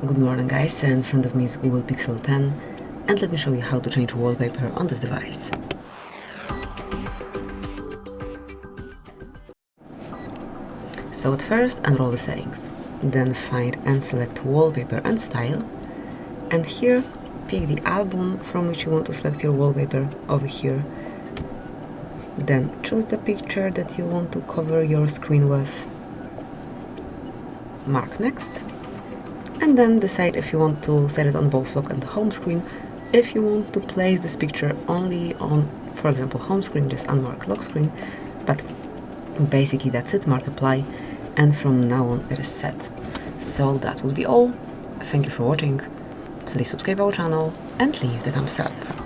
Good morning guys, in front of me is Google Pixel 10 and let me show you how to change wallpaper on this device. So at first enroll the settings, then find and select Wallpaper and Style, and here pick the album from which you want to select your wallpaper over here. Then choose the picture that you want to cover your screen with, mark next, and then decide if you want to set it on both lock and home screen. If you want to place this picture only on, for example, home screen, just unmark lock screen, but basically that's it, mark apply, and from now on it is set. So that would be all. Thank you for watching. Please subscribe our channel and leave the thumbs up.